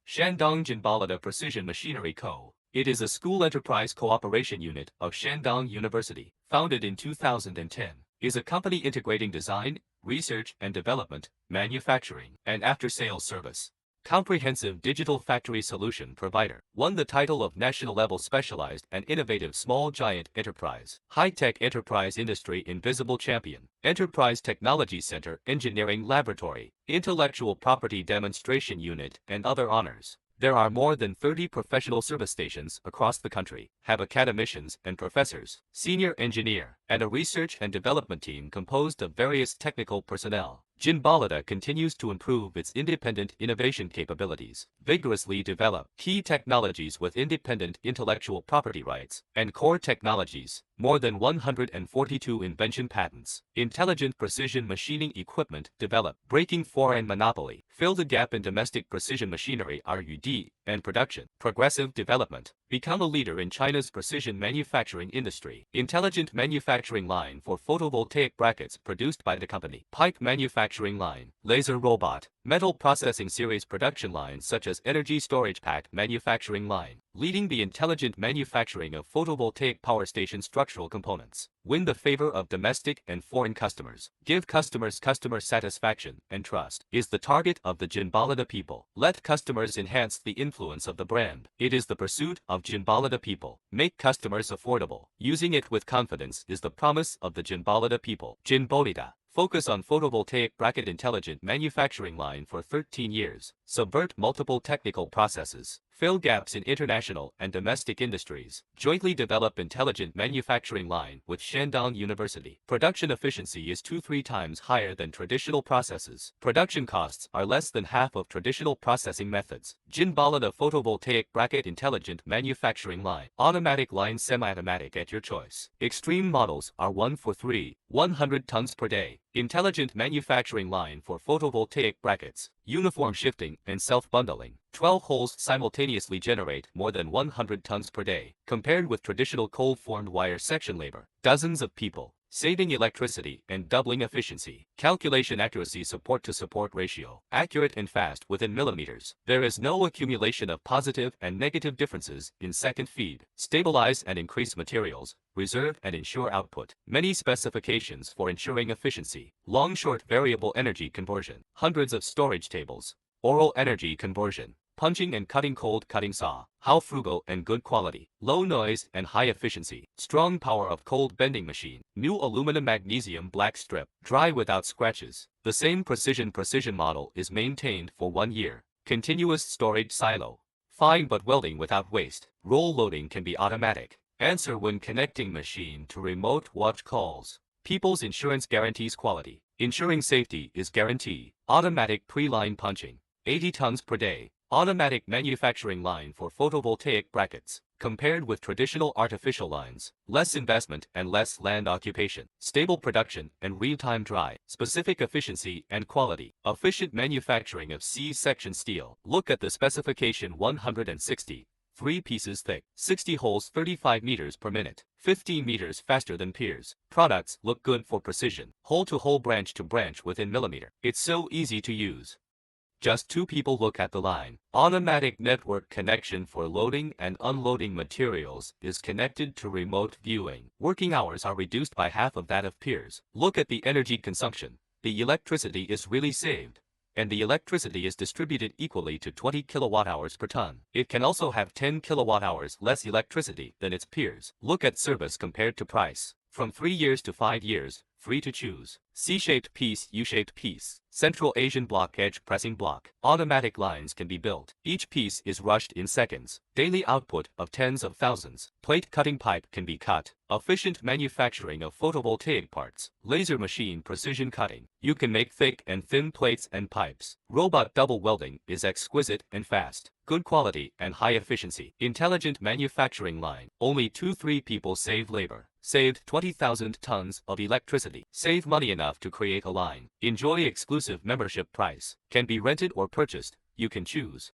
Shandong Jinbalada Precision Machinery Co. It is a school enterprise cooperation unit of Shandong University, founded in 2010, is a company integrating design, research and development, manufacturing, and after-sales service. Comprehensive digital factory solution provider. Won the title of national-level specialized and innovative small giant enterprise. High-tech enterprise industry invisible champion. Enterprise Technology Center Engineering Laboratory. Intellectual Property Demonstration Unit and other honors. There are more than 30 professional service stations across the country, have academicians and professors, senior engineer, and a research and development team composed of various technical personnel. Jinbalada continues to improve its independent innovation capabilities, vigorously develop key technologies with independent intellectual property rights, and core technologies, more than 142 invention patents, intelligent precision machining equipment developed, breaking foreign monopoly, fill the gap in domestic precision machinery R&D and production, progressive development, become a leader in China's precision manufacturing industry, intelligent manufacturing line for photovoltaic brackets produced by the company, pipe manufacturing line, laser robot, metal processing series production lines such as energy storage pack manufacturing line, leading the intelligent manufacturing of photovoltaic power station structural components, win the favor of domestic and foreign customers, give customers customer satisfaction and trust, is the target of the Jinbalada people. Let customers enhance the influence of the brand. It is the pursuit of Jinbalada people. Make customers affordable. Using it with confidence is the promise of the Jinbalada people. Jinbolida. Focus on photovoltaic bracket intelligent manufacturing line for 13 years. Subvert multiple technical processes. Fill gaps in international and domestic industries. Jointly develop intelligent manufacturing line with Shandong University. Production efficiency is 2-3 times higher than traditional processes. Production costs are less than half of traditional processing methods. Jinbalada photovoltaic bracket intelligent manufacturing line. Automatic line semi-automatic at your choice. Extreme models are 1 for 3, 100 tons per day. Intelligent manufacturing line for photovoltaic brackets. Uniform shifting and self-bundling. 12 holes simultaneously generate more than 100 tons per day, compared with traditional cold-formed wire section labor. Dozens of people, saving electricity and doubling efficiency. Calculation accuracy support to support ratio. Accurate and fast within millimeters. There is no accumulation of positive and negative differences in second feed. Stabilize and increase materials. Reserve and ensure output. Many specifications for ensuring efficiency. Long-short variable energy conversion. Hundreds of storage tables. Oral energy conversion. Punching and cutting cold cutting saw. How frugal and good quality. Low noise and high efficiency. Strong power of cold bending machine. New aluminum magnesium black strip. Dry without scratches. The same precision model is maintained for 1 year. Continuous storage silo. Fine but welding without waste. Roll loading can be automatic. Answer when connecting machine to remote watch calls. People's Insurance guarantees quality. Ensuring safety is guarantee. Automatic pre-line punching. 80 tons per day. Automatic manufacturing line for photovoltaic brackets. Compared with traditional artificial lines, less investment and less land occupation. Stable production and real-time dry. Specific efficiency and quality. Efficient manufacturing of C-section steel. Look at the specification 160. 3 pieces thick, 60 holes 35 meters per minute, 15 meters faster than peers. Products look good for precision. Hole to hole, branch to branch within millimeter. It's so easy to use. Just 2 people look at the line. Automatic network connection for loading and unloading materials is connected to remote viewing. Working hours are reduced by half of that of peers. Look at the energy consumption. The electricity is really saved. And the electricity is distributed equally to 20 kilowatt-hours per ton. It can also have 10 kilowatt-hours less electricity than its peers. Look at service compared to price. From 3 years to 5 years, free to choose. C-shaped piece, U-shaped piece. Central Asian block edge pressing block. Automatic lines can be built. Each piece is rushed in seconds. Daily output of tens of thousands. Plate cutting pipe can be cut. Efficient manufacturing of photovoltaic parts. Laser machine precision cutting. You can make thick and thin plates and pipes. Robot double welding is exquisite and fast. Good quality and high efficiency. Intelligent manufacturing line. Only 2-3 people save labor. Saved 20,000 tons of electricity. Save money enough to create a line. Enjoy exclusive membership price. Can be rented or purchased. You can choose.